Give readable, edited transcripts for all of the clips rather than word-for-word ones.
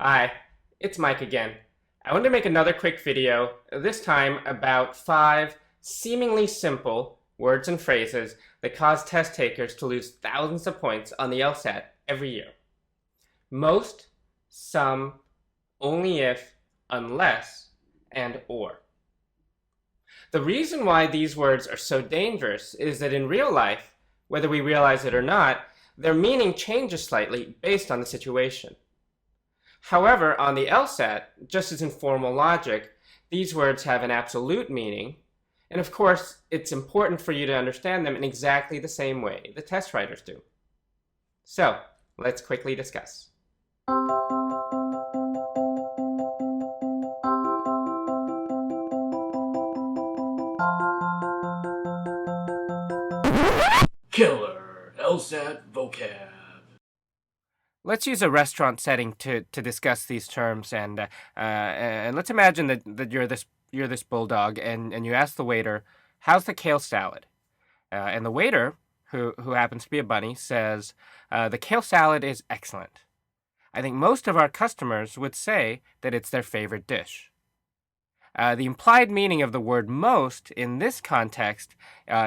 Hi, it's Mike again. I want to make another quick video, this time about 5 seemingly simple words and phrases that cause test takers to lose thousands of points on the LSAT every year. Most, some, only if, unless, and or. The reason why these words are so dangerous is that in real life, whether we realize it or not, their meaning changes slightly based on the situation. However, on the LSAT, just as in formal logic, these words have an absolute meaning, and of course, it's important for you to understand them in exactly the same way the test writers do. So, let's quickly discuss. Killer LSAT Vocab. Let's use a restaurant setting to discuss these terms, and let's imagine that you're this bulldog, and you ask the waiter, "How's the kale salad?" And the waiter, who happens to be a bunny, says, "The kale salad is excellent." I think most of our customers would say that it's their favorite dish. The implied meaning of the word most in this context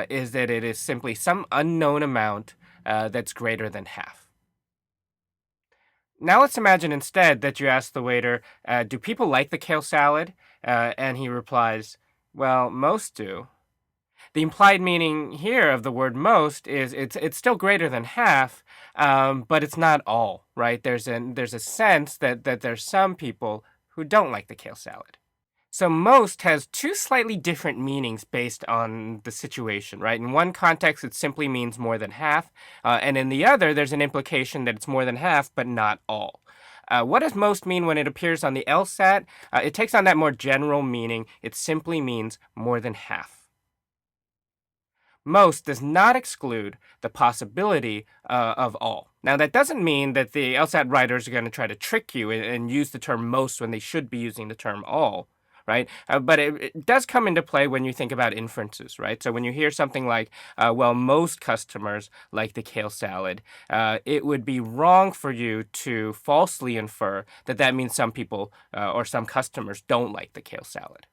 is that it is simply some unknown amount that's greater than half. Now let's imagine instead that you ask the waiter, "Do people like the kale salad?" And he replies, "Well, most do." The implied meaning here of the word most is it's still greater than half, but it's not all, right? There's a sense that there's some people who don't like the kale salad. So most has two slightly different meanings based on the situation, right? In one context, it simply means more than half, and in the other, there's an implication that it's more than half, but not all. What does most mean when it appears on the LSAT? It takes on that more general meaning. It simply means more than half. Most does not exclude the possibility of all. Now, that doesn't mean that the LSAT writers are going to try to trick you and use the term most when they should be using the term all. Right? But it does come into play when you think about inferences, right? So when you hear something like, well, most customers like the kale salad, it would be wrong for you to falsely infer that that means some people or some customers don't like the kale salad.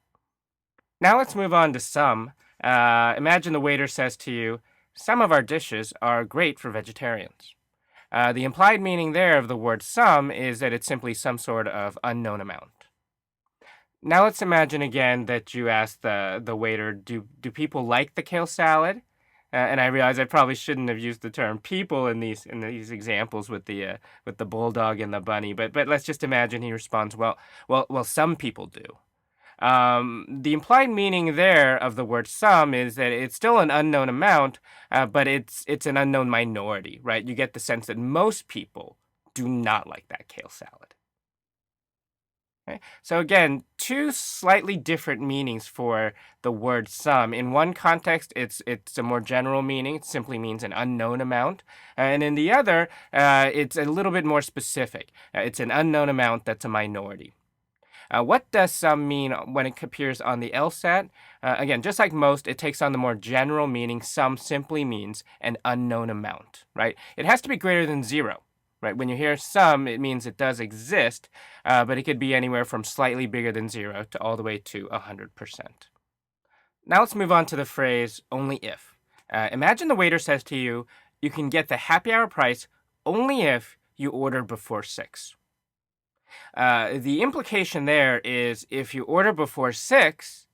Now let's move on to some. Imagine the waiter says to you, "Some of our dishes are great for vegetarians." The implied meaning there of the word some is that it's simply some sort of unknown amount. Now let's imagine again that you ask the waiter, do people like the kale salad? And I realize I probably shouldn't have used the term people in these examples with the bulldog and the bunny, but let's just imagine he responds, well, some people do. The implied meaning there of the word some is that it's still an unknown amount, but it's an unknown minority, right? You get the sense that most people do not like that kale salad. Okay? So again, two slightly different meanings for the word some. In one context, it's a more general meaning. It simply means an unknown amount. And in the other, it's a little bit more specific. It's an unknown amount that's a minority. What does some mean when it appears on the LSAT? Again, just like most, it takes on the more general meaning. Some simply means an unknown amount, right? It has to be greater than 0. Right? When you hear some, it means it does exist, but it could be anywhere from slightly bigger than 0 to all the way to 100%. Now let's move on to the phrase only if. Imagine the waiter says to you, "You can get the happy hour price only if you order before 6. The implication there is if you order before 6,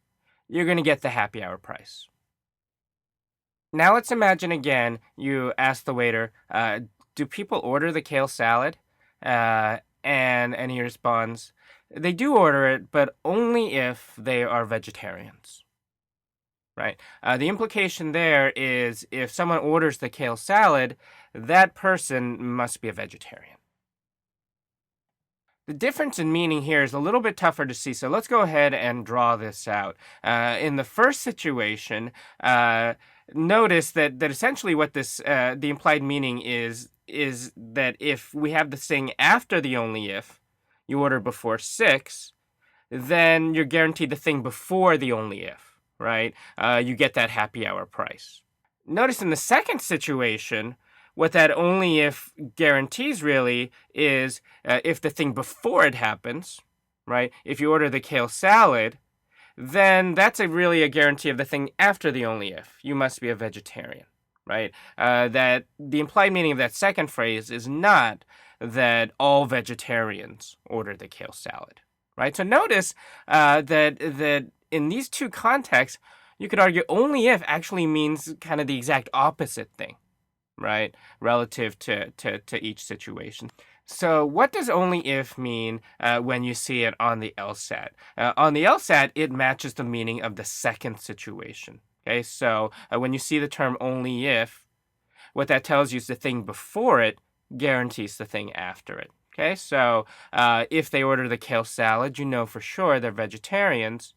you're going to get the happy hour price. Now let's imagine again you ask the waiter, "Do people order the kale salad?" And he responds, "They do order it, but only if they are vegetarians." Right? The implication there is if someone orders the kale salad, that person must be a vegetarian. The difference in meaning here is a little bit tougher to see, so let's go ahead and draw this out. In the first situation, notice that essentially what this the implied meaning is that if we have this thing after the only if, you order before 6, then you're guaranteed the thing before the only if, right? You get that happy hour price. Notice in the second situation, What that only if guarantees really is if the thing before it happens, right? If you order the kale salad, then that's really a guarantee of the thing after the only if. You must be a vegetarian, right? That the implied meaning of that second phrase is not that all vegetarians order the kale salad, right? So notice that in these two contexts, you could argue only if actually means kind of the exact opposite thing, right? Relative to each situation. So what does only if mean when you see it on the LSAT? On the LSAT, it matches the meaning of the second situation. Okay, so when you see the term only if, what that tells you is the thing before it guarantees the thing after it. Okay, so if they order the kale salad, you know for sure they're vegetarians.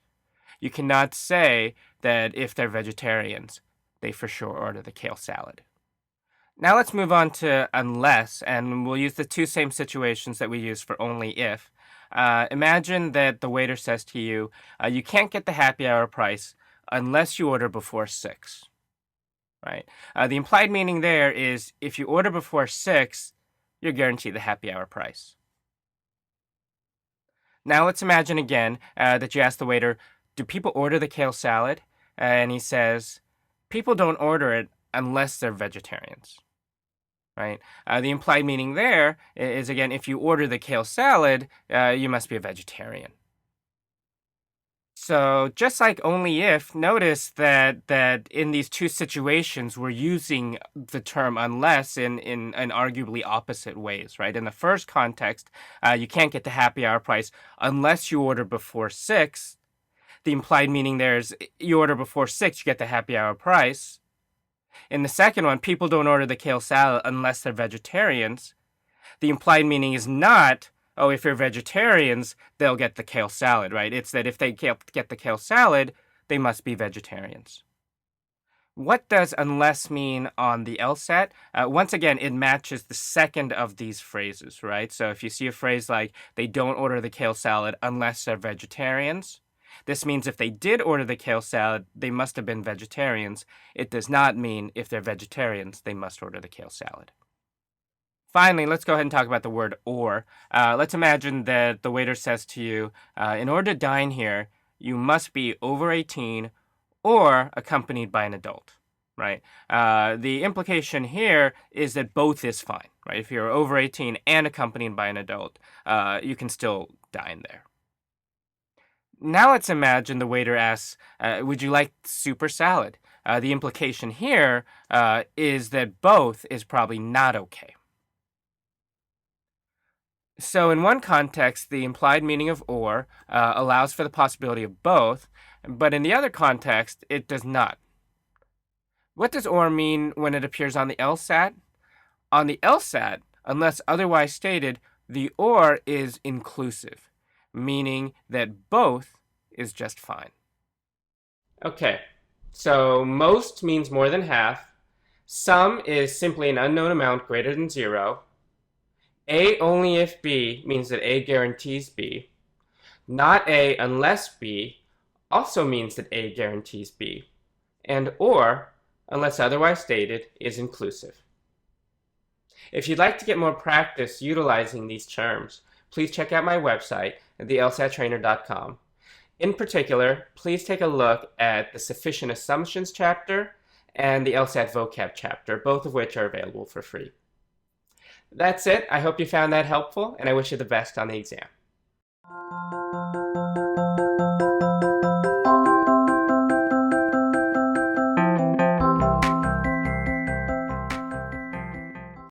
You cannot say that if they're vegetarians, they for sure order the kale salad. Now let's move on to unless, and we'll use the two same situations that we use for only if. Imagine that the waiter says to you, you can't get the happy hour price unless you order before 6, right? The implied meaning there is if you order before 6, you're guaranteed the happy hour price. Now let's imagine again that you ask the waiter, do people order the kale salad? And he says, people don't order it unless they're vegetarians. Right? The implied meaning there is, again, if you order the kale salad, you must be a vegetarian. So just like only if, notice that in these two situations, we're using the term unless in arguably opposite ways, right? In the first context, you can't get the happy hour price unless you order before 6. The implied meaning there is you order before 6, you get the happy hour price. In the second one, people don't order the kale salad unless they're vegetarians. The implied meaning is not, oh, if you're vegetarians, they'll get the kale salad, right? It's that if they get the kale salad, they must be vegetarians. What does unless mean on the LSAT? Once again, it matches the second of these phrases, right? So if you see a phrase like, they don't order the kale salad unless they're vegetarians, this means if they did order the kale salad, they must have been vegetarians. It does not mean if they're vegetarians, they must order the kale salad. Finally, let's go ahead and talk about the word or. Let's imagine that the waiter says to you, in order to dine here, you must be over 18 or accompanied by an adult, right? The implication here is that both is fine, right? If you're over 18 and accompanied by an adult, you can still dine there. Now let's imagine the waiter asks, would you like soup or salad? The implication here is that both is probably not okay. So in one context, the implied meaning of or allows for the possibility of both, but in the other context, it does not. What does or mean when it appears on the LSAT? On the LSAT, unless otherwise stated, the or is inclusive, meaning that both is just fine. Okay, so most means more than half. Some is simply an unknown amount greater than 0. A only if B means that A guarantees B. Not A unless B also means that A guarantees B. And or, unless otherwise stated, is inclusive. If you'd like to get more practice utilizing these terms, please check out my website at thelsattrainer.com. In particular, please take a look at the Sufficient Assumptions chapter and the LSAT Vocab chapter, both of which are available for free. That's it. I hope you found that helpful, and I wish you the best on the exam.